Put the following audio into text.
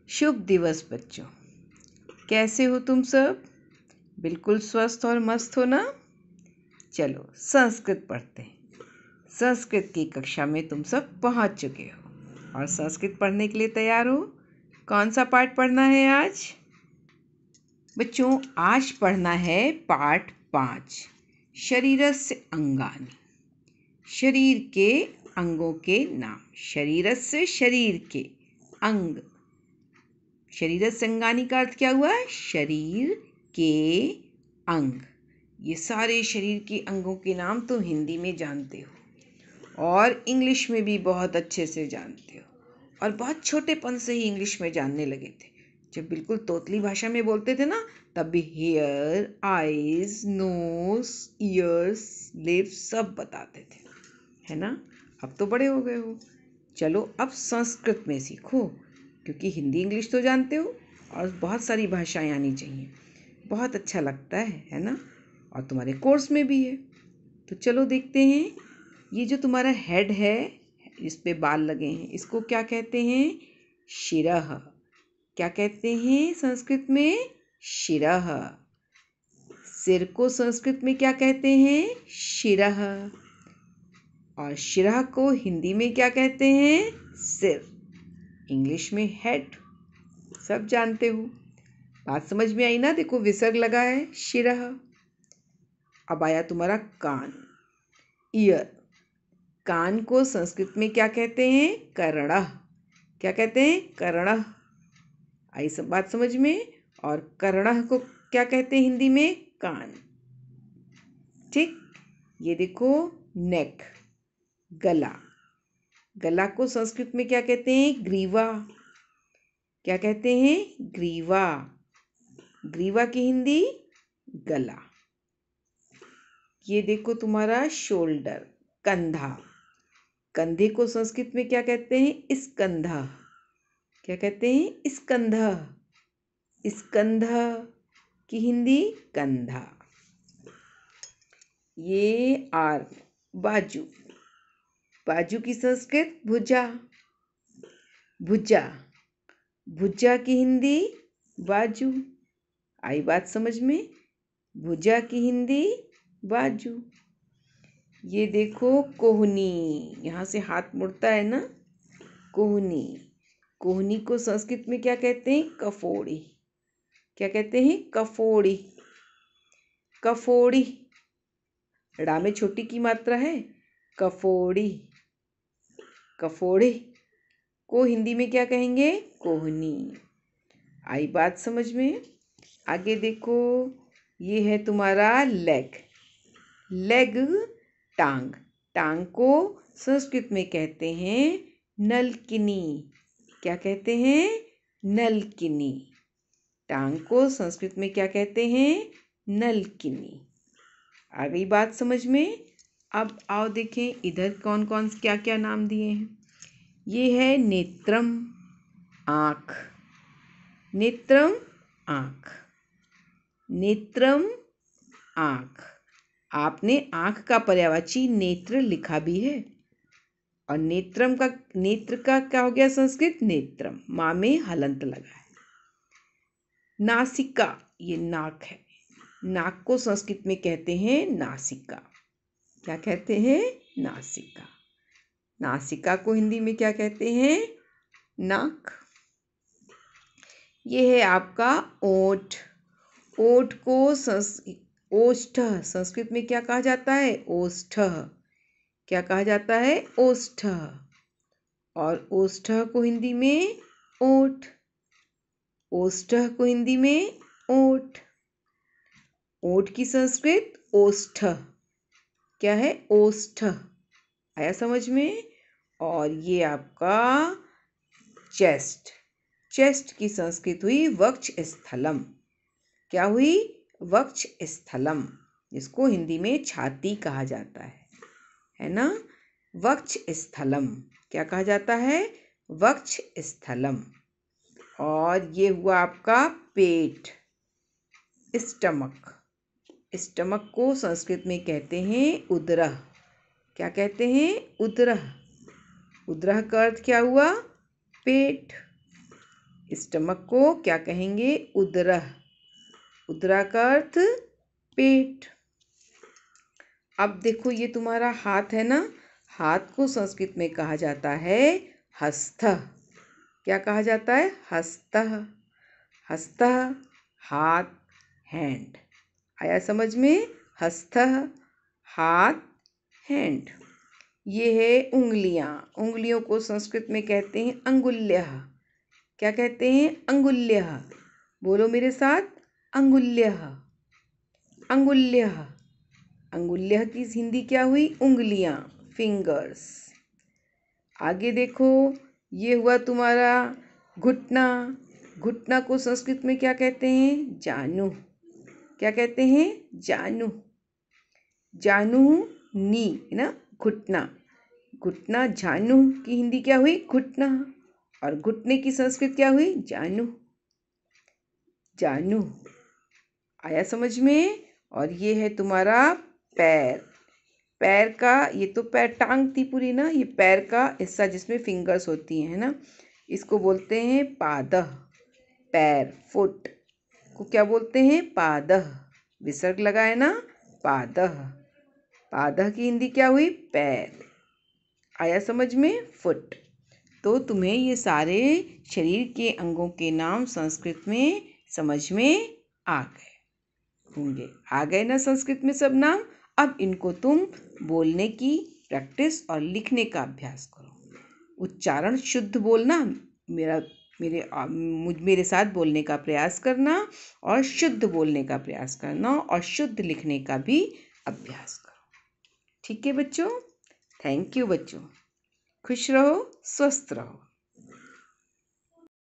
शुभ दिवस बच्चों। कैसे हो तुम सब? बिल्कुल स्वस्थ और मस्त हो ना? चलो संस्कृत पढ़ते हैं। संस्कृत की कक्षा में तुम सब पहुंच चुके हो और संस्कृत पढ़ने के लिए तैयार हो। कौन सा पाठ पढ़ना है आज? बच्चों आज पढ़ना है पाठ 5, शरीरस्य अंगानि। शरीर के अंगों के नाम। शरीरस्य शरीर के, अंग। शरीरस्य अंगानि का अर्थ क्या हुआ? शरीर के अंग। ये सारे शरीर के अंगों के नाम तुम हिंदी में जानते हो और इंग्लिश में भी बहुत अच्छे से जानते हो और बहुत छोटेपन से ही इंग्लिश में जानने लगे थे। जब बिल्कुल तोतली भाषा में बोलते थे ना, तब भी hair, eyes, nose, ears, lips सब बताते थे, है ना? अब तो बड़े हो गए हो। चलो अब संस्कृत में सीखो, क्योंकि हिंदी इंग्लिश तो जानते हो और बहुत सारी भाषाएं आनी चाहिए। बहुत अच्छा लगता है ना? और तुम्हारे कोर्स में भी है। तो चलो देखते हैं। ये जो तुम्हारा हेड है, इस पे बाल लगे हैं, इसको क्या कहते हैं? शिरः। क्या कहते हैं संस्कृत में? शिरः। सिर को संस्कृत में क्या कहते हैं? शिरः। और शिरः को हिंदी में क्या कहते हैं? सिर। इंग्लिश में हेड। सब जानते हो। बात समझ में आई ना? देखो विसर्ग लगा है, शिरः। अब आया तुम्हारा कान, ईयर। कान को संस्कृत में क्या कहते हैं? कर्णः। क्या कहते हैं? कर्णः। आई सब बात समझ में? और कर्णः को क्या कहते हैं हिंदी में? कान। ठीक। ये देखो नेक, गला। गला को संस्कृत में क्या कहते हैं? ग्रीवा। क्या कहते हैं? ग्रीवा। ग्रीवा की हिंदी? गला। ये देखो तुम्हारा शोल्डर, कंधा। कंधे को संस्कृत में क्या कहते हैं? स्कंधा। क्या कहते हैं? स्कंधा। स्कंधा की हिंदी? कंधा। ये आर्म, बाजू। बाजू की संस्कृत? भुजा। भुजा। भुजा की हिंदी? बाजू। आई बात समझ में? भुजा की हिंदी? बाजू। ये देखो कोहनी, यहाँ से हाथ मुड़ता है ना, कोहनी। कोहनी को संस्कृत में क्या कहते हैं? कफोड़ी। क्या कहते हैं? कफोड़ी। कफोड़ी। ड़ा में छोटी की मात्रा है, कफोड़ी। कफोड़ी को हिंदी में क्या कहेंगे? कोहनी। आई बात समझ में? आगे देखो, ये है तुम्हारा लेग। लेग, टांग। टांग को संस्कृत में कहते हैं नलकिनी। क्या कहते हैं? नलकिनी। टांग को संस्कृत में क्या कहते हैं? नलकिनी। आ गई बात समझ में? अब आओ देखें इधर कौन कौन क्या क्या नाम दिए हैं। ये है नेत्रम, आँख। नेत्रम, आँख। नेत्रम, आँख। आपने आँख का पर्यायवाची नेत्र लिखा भी है। और नेत्रम का, नेत्र का क्या हो गया संस्कृत? नेत्रम। माँ में हलंत लगा है। नासिका, ये नाक है। नाक को संस्कृत में कहते हैं नासिका। क्या कहते हैं? नासिका। नासिका को हिंदी में क्या कहते हैं? नाक। ये है आपका ओठ। ओठ को ओष्ठ संस्कृत में क्या कहा जाता है? ओष्ठ। क्या कहा जाता है? ओष्ठ। और ओष्ठ को हिंदी में ओठ। ओष्ठ को हिंदी में ओठ। ओठ की संस्कृत ओष्ठ। क्या है? ओष्ठ। आया समझ में? और ये आपका चेस्ट। चेस्ट की संस्कृत हुई वक्ष स्थलम। क्या हुई? वक्ष स्थलम, जिसको हिंदी में छाती कहा जाता है ना? वक्ष स्थलम। क्या कहा जाता है? वक्ष स्थलम। और ये हुआ आपका पेट, स्टमक। स्टमक को संस्कृत में कहते हैं उदरः। क्या कहते हैं? उदरः। उदरः का अर्थ क्या हुआ? पेट। स्टमक को क्या कहेंगे? उदरः। उदरा का अर्थ पेट। अब देखो ये तुम्हारा हाथ है ना, हाथ को संस्कृत में कहा जाता है हस्तः। क्या कहा जाता है? हस्तः। हस्तः हाथ, हैंड। आया समझ में? हस्तः हाथ, हैंड। ये है उंगलियां। उंगलियों को संस्कृत में कहते हैं अंगुल्यः। क्या कहते हैं? अंगुल्यः। बोलो मेरे साथ, अंगुल्यः। अंगुल्यः। अंगुल्यः की हिंदी क्या हुई? उंगलियां, फिंगर्स। आगे देखो, ये हुआ तुम्हारा घुटना। घुटना को संस्कृत में क्या कहते हैं? जानु। क्या कहते हैं? जानु। जानु नी है ना, घुटना। घुटना जानु की हिंदी क्या हुई? घुटना। और घुटने की संस्कृत क्या हुई? जानु। जानु। आया समझ में? और ये है तुम्हारा पैर। पैर का, ये तो पैर टांग थी पूरी ना, ये पैर का हिस्सा जिसमें फिंगर्स होती हैं ना, इसको बोलते हैं पादः। पैर, फुट को क्या बोलते हैं? पादः। विसर्ग लगा है ना, पादः। पादः की हिंदी क्या हुई? पैर। आया समझ में? फुट। तो तुम्हें ये सारे शरीर के अंगों के नाम संस्कृत में समझ में आ गए होंगे। आ गए ना संस्कृत में सब नाम? अब इनको तुम बोलने की प्रैक्टिस और लिखने का अभ्यास करो। उच्चारण शुद्ध बोलना, मेरे साथ बोलने का प्रयास करना, और शुद्ध बोलने का प्रयास करना, और शुद्ध लिखने का भी अभ्यास करो। ठीक है बच्चों? थैंक यू बच्चों। खुश रहो, स्वस्थ रहो।